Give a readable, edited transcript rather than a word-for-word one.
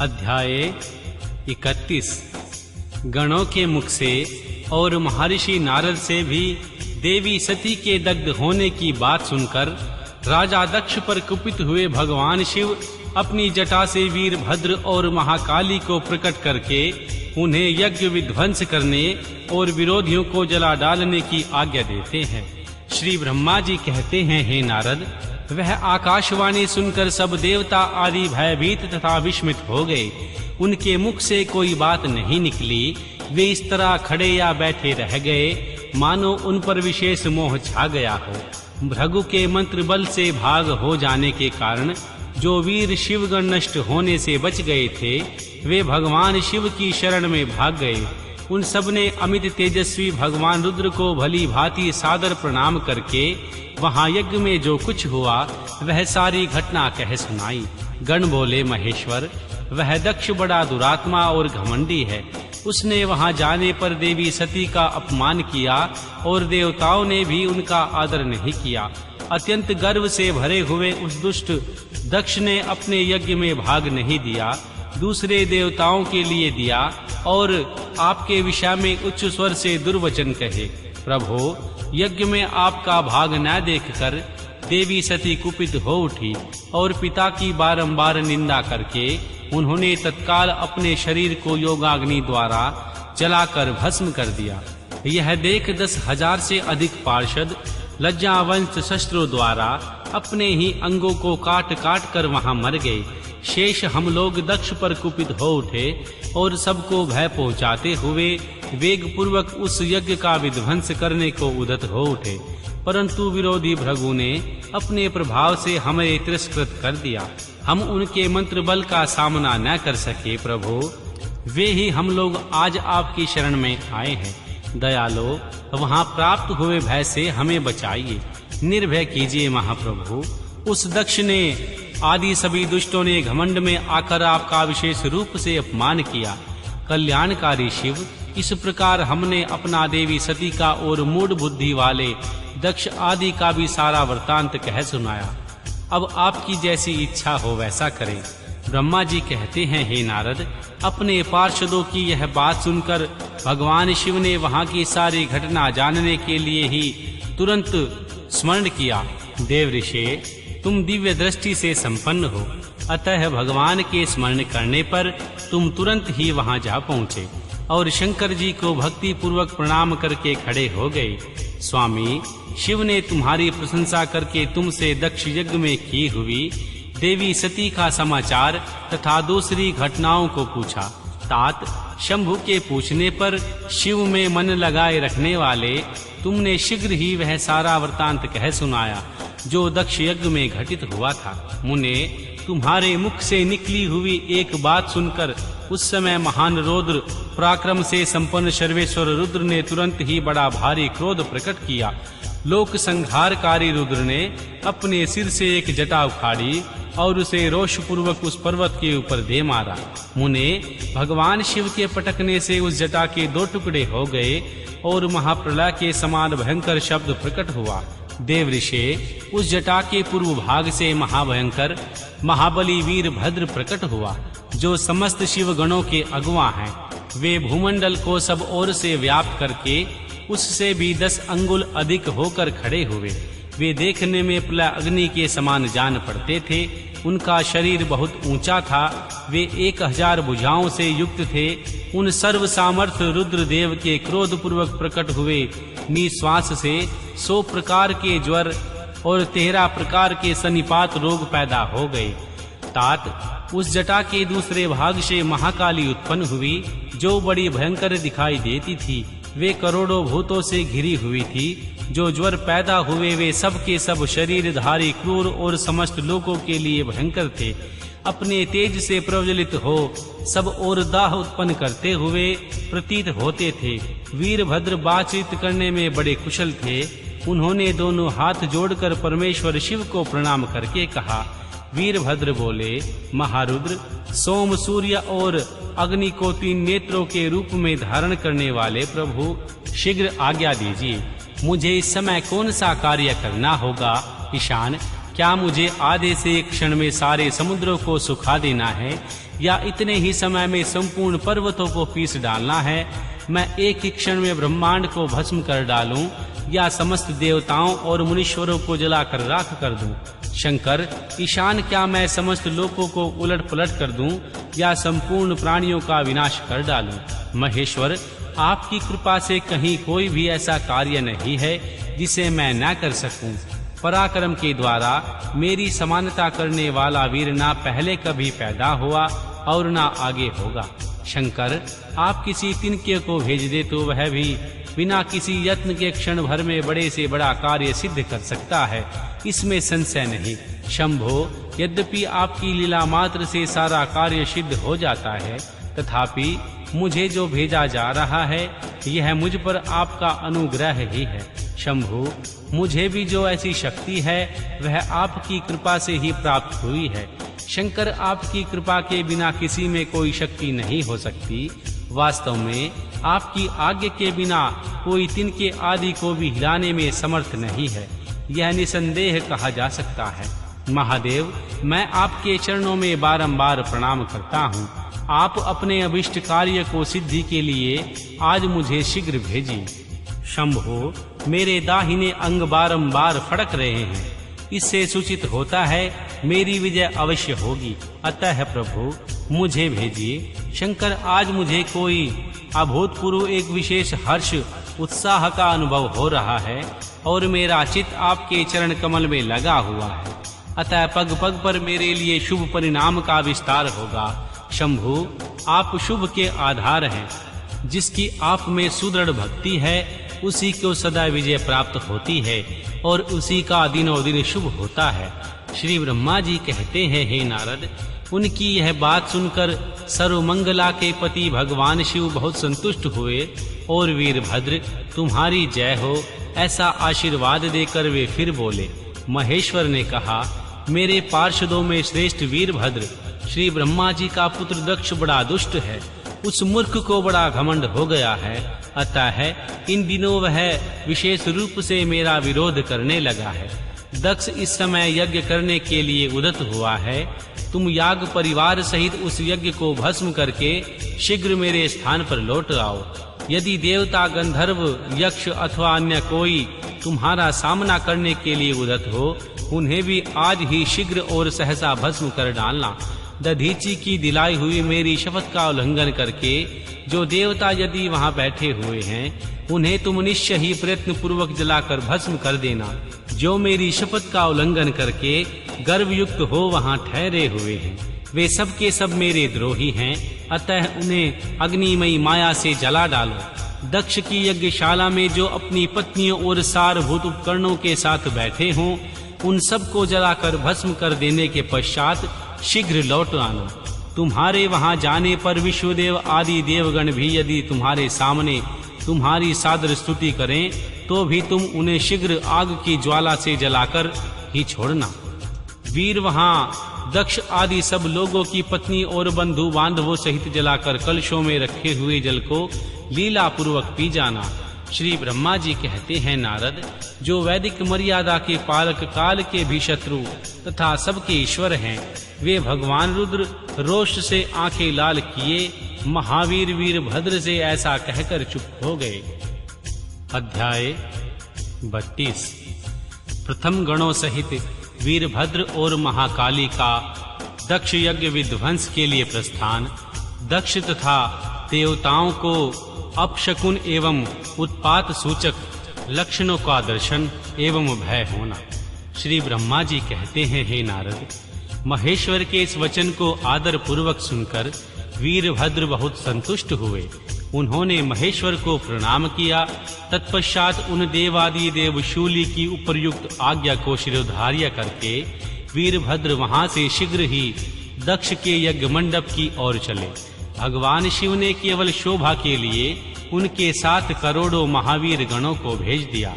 अध्याय 31। गणों के मुख से और महर्षि नारद से भी देवी सती के दग्ध होने की बात सुनकर राजा दक्ष पर कुपित हुए भगवान शिव अपनी जटा से वीरभद्र और महाकाली को प्रकट करके उन्हें यज्ञ विध्वंस करने और विरोधियों को जला डालने की आज्ञा देते हैं। श्री ब्रह्मा जी कहते हैं, हे नारद, वह आकाशवाणी सुनकर सब देवता आदि भयभीत तथा विस्मित हो गए। उनके मुख से कोई बात नहीं निकली। वे इस तरह खड़े या बैठे रह गए मानो उन पर विशेष मोह छा गया हो। भृगु के मंत्र बल से भाग हो जाने के कारण जो वीर शिवगण नष्ट होने से बच गए थे, वे भगवान शिव की शरण में भाग गए। उन सब ने अमित तेजस्वी भगवान रुद्र को भली भांति सादर प्रणाम करके वहां यज्ञ में जो कुछ हुआ वह सारी घटना कह सुनाई। गण बोले, महेश्वर, वह दक्ष बड़ा दुरात्मा और घमंडी है। उसने वहां जाने पर देवी सती का अपमान किया और देवताओं ने भी उनका आदर नहीं किया। अत्यंत गर्व से भरे हुए उस दुष्ट दक्ष ने अपने यज्ञ में भाग नहीं दिया, दूसरे देवताओं के लिए दिया और आपके विषय में उच्च स्वर से दुर्वचन कहे। प्रभो, यज्ञ में आपका भाग न देखकर देवी सती कुपित हो उठी और पिता की बारंबार निंदा करके उन्होंने तत्काल अपने शरीर को योगाग्नि द्वारा जलाकर भस्म कर दिया। यह देख 10,000 से अधिक पार्षद लज्जावंत शस्त्रों द्वारा अपने ही अंगों को काट काट कर वहां मर गए। शेष हम लोग दक्ष पर कुपित हो उठे और सबको भय पहुंचाते हुए वेग पूर्वक उस यज्ञ का विध्वंस करने को उद्यत हो उठे, परंतु विरोधी भृगु ने अपने प्रभाव से हमें तिरस्कृत कर दिया। हम उनके मंत्र बल का सामना न कर सके। प्रभु, वे ही हम लोग आज आपकी शरण में आए हैं। दयालो, वहां प्राप्त हुए भय से हमें बचाइए। निर्भय कीजिए महाप्रभु। उस दक्ष ने आदि सभी दुष्टों ने घमंड में आकर आपका विशेष रूप से अपमान किया। कल्याणकारी शिव, इस प्रकार हमने अपना देवी सती का और मूढ़ बुद्धि वाले दक्ष आदि का भी सारा वृतांत कह सुनाया। अब आपकी जैसी इच्छा हो वैसा करें। ब्रह्मा जी कहते हैं, हे नारद, अपने पार्षदों की यह बात सुनकर भगवान शिव ने वहां की सारी घटना जानने के लिए ही तुरंत स्मरण किया। देव ऋषि, तुम दिव्य दृष्टि से संपन्न हो, अतः भगवान के स्मरण करने पर तुम तुरंत ही वहां जा पहुँचे और शंकर जी को भक्ति पूर्वक प्रणाम करके खड़े हो गए। स्वामी, शिव ने तुम्हारी प्रशंसा करके तुमसे दक्ष यज्ञ में की हुई देवी सती का समाचार तथा दूसरी घटनाओं को पूछा। तात, शंभु के पूछने पर शिव में मन लगाए रखने वाले तुमने शीघ्र ही वह सारा वृतांत कह सुनाया जो दक्ष यज्ञ में घटित हुआ था। मुने, तुम्हारे मुख से निकली हुई एक बात सुनकर उस समय महान रौद्र पराक्रम से संपन्न सर्वेश्वर रुद्र ने तुरंत ही बड़ा भारी क्रोध प्रकट किया। लोक संहारकारी रुद्र ने अपने सिर से एक जटा उखाड़ी और उसे रोष पूर्वक उस पर्वत के ऊपर दे मारा। मुने, भगवान शिव के पटकने से उस जटा के 2 टुकड़े हो गए और महाप्रलय के समान भयंकर शब्द प्रकट हुआ। देव ऋषि, उस जटा के पूर्व भाग से महाभयंकर महाबली वीरभद्र प्रकट हुआ, जो समस्त शिव गणों के अगुआ हैं। वे भूमंडल को सब ओर से व्याप्त करके उससे भी 10 अंगुल अधिक होकर खड़े हुए। वे देखने में प्रलय अग्नि के समान जान पड़ते थे। उनका शरीर बहुत ऊंचा था। वे 1000 भुजाओं से युक्त थे। उन सर्व सामर्थ्य रुद्र देव के क्रोध पूर्वक प्रकट हुए निश्वास से 100 प्रकार के ज्वर और 13 प्रकार के सन्निपात रोग पैदा हो गए। तात, उस जटा के दूसरे भाग से महाकाली उत्पन्न हुई, जो बड़ी भयंकर दिखाई देती थी। वे करोड़ों भूतों से घिरी हुई थी। जो ज्वर पैदा हुए वे सब के सब शरीरधारी क्रूर और समस्त लोगों के लिए भयंकर थे। अपने तेज से प्रज्वलित हो सब और दाह उत्पन्न करते हुए प्रतीत होते थे। वीरभद्र बातचीत करने में बड़े कुशल थे। उन्होंने दोनों हाथ जोड़कर परमेश्वर शिव को प्रणाम करके कहा। वीरभद्र बोले, महारुद्र, सोम, सूर्य और अग्नि को 3 नेत्रों के रूप में धारण करने वाले प्रभु, शीघ्र आज्ञा दीजिए। मुझे इस समय कौन सा कार्य करना होगा। ईशान, क्या मुझे आधे से एक क्षण में सारे समुद्रों को सुखा देना है, या इतने ही समय में संपूर्ण पर्वतों को पीस डालना है? मैं एक ही क्षण में ब्रह्मांड को भस्म कर डालूं, या समस्त देवताओं और मुनीश्वरों को जलाकर राख कर दूं? शंकर, ईशान, क्या मैं समस्त लोकों को उलट पलट कर दूं, या संपूर्ण प्राणियों का विनाश कर डालूं? महेश्वर, आपकी कृपा से कहीं कोई भी ऐसा कार्य नहीं है जिसे मैं न कर सकूं। पराक्रम के द्वारा मेरी समानता करने वाला वीर ना पहले कभी पैदा हुआ और ना आगे होगा। शंकर, आप किसी तिनके को भेज दे तो वह भी बिना किसी यत्न के क्षण भर में बड़े से बड़ा कार्य सिद्ध कर सकता है, इसमें संशय नहीं। शंभो, यद्यपि आपकी लीला मात्र से सारा कार्य सिद्ध हो जाता है, तथापि मुझे जो भेजा जा रहा है यह मुझ पर आपका अनुग्रह ही है। शंभु, मुझे भी जो ऐसी शक्ति है वह आपकी कृपा से ही प्राप्त हुई है। शंकर, आपकी कृपा के बिना किसी में कोई शक्ति नहीं हो सकती। वास्तव में आपकी आज्ञा के बिना कोई तिनके आदि को भी हिलाने में समर्थ नहीं है, यह निसंदेह कहा जा सकता है। महादेव, मैं आपके चरणों में बारंबार प्रणाम करता हूँ। आप अपने अभिष्ट कार्य को सिद्धि के लिए आज मुझे शीघ्र भेजिए। शंभो, मेरे दाहिने अंग बारंबार फड़क रहे हैं, इससे सूचित होता है मेरी विजय अवश्य होगी। अतः प्रभु, मुझे भेजिए। शंकर, आज मुझे कोई अभूतपूर्व एक विशेष हर्ष उत्साह का अनुभव हो रहा है और मेरा चित्त आपके चरण कमल में लगा हुआ है। अतः पग पग पर मेरे लिए शुभ परिणाम का विस्तार होगा। शंभु, आप शुभ के आधार हैं। जिसकी आप में सुदृढ़ भक्ति है उसी को सदा विजय प्राप्त होती है और उसी का दिनों दिन शुभ होता है। श्री ब्रह्मा जी कहते हैं, हे नारद, उनकी यह बात सुनकर सर्वमंगला के पति भगवान शिव बहुत संतुष्ट हुए और वीरभद्र, तुम्हारी जय हो, ऐसा आशीर्वाद देकर वे फिर बोले। महेश्वर ने कहा, मेरे पार्षदों में श्रेष्ठ वीरभद्र, श्री ब्रह्मा जी का पुत्र दक्ष बड़ा दुष्ट है। उस मूर्ख को बड़ा घमंड हो गया है, अतः इन दिनों वह विशेष रूप से मेरा विरोध करने लगा है। दक्ष इस समय यज्ञ करने के लिए उद्यत हुआ है। तुम याग परिवार सहित उस यज्ञ को भस्म करके शीघ्र मेरे स्थान पर लौट आओ। यदि देवता, गंधर्व, यक्ष अथवा अन्य कोई तुम्हारा सामना करने के लिए उद्यत हो, उन्हें भी आज ही शीघ्र और सहसा भस्म कर डालना। दधीची की दिलाई हुई मेरी शपथ का उल्लंघन करके जो देवता यदि वहां बैठे हुए हैं, उन्हें तुम निश्चय ही प्रयत्न पूर्वक जलाकर भस्म कर देना। जो मेरी शपथ का उल्लंघन करके गर्वयुक्त हो वहां ठहरे हुए हैं, वे सब के सब मेरे द्रोही हैं। अतः उन्हें अग्निमयी माया से जला डालो। दक्ष की यज्ञशाला में जो अपनी पत्नियों और सारभूत उपकरणों के साथ बैठे हों, उन सब को जलाकर भस्म कर देने के पश्चात शीघ्र लौट आना। तुम्हारे वहां जाने पर विश्वदेव आदि देवगण भी यदि तुम्हारे सामने तुम्हारी सादर स्तुति करें, तो भी तुम उन्हें शीघ्र आग की ज्वाला से जलाकर ही छोड़ना। वीर वहां दक्ष आदि सब लोगों की पत्नी और बंधु बांधवों सहित जलाकर कलशों में रखे हुए जल को लीला पूर्वक पी जाना। श्री ब्रह्मा जी कहते हैं, नारद, जो वैदिक मर्यादा के पालक, काल के भी शत्रु तथा सबके ईश्वर हैं, वे भगवान रुद्र रोष से आंखें लाल किए महावीर वीरभद्र से ऐसा कहकर चुप हो गए। अध्याय 32। प्रथम गणों सहित वीरभद्र और महाकाली का दक्ष यज्ञ विध्वंस के लिए प्रस्थान। दक्ष तथा देवताओं को अपशकुन एवं उत्पात सूचक लक्षणों का दर्शन एवं भय होना। श्री ब्रह्मा जी कहते हैं, हे नारद, महेश्वर के इस वचन को आदर पूर्वक सुनकर वीरभद्र बहुत संतुष्ट हुए। उन्होंने महेश्वर को प्रणाम किया। तत्पश्चात उन देवादि देवशूली की उपर्युक्त आज्ञा को शिरोधार्य करके वीरभद्र वहां से शीघ्र ही दक्ष के यज्ञ मंडप की ओर चले। भगवान शिव ने केवल शोभा के लिए उनके साथ करोड़ों महावीर गणों को भेज दिया।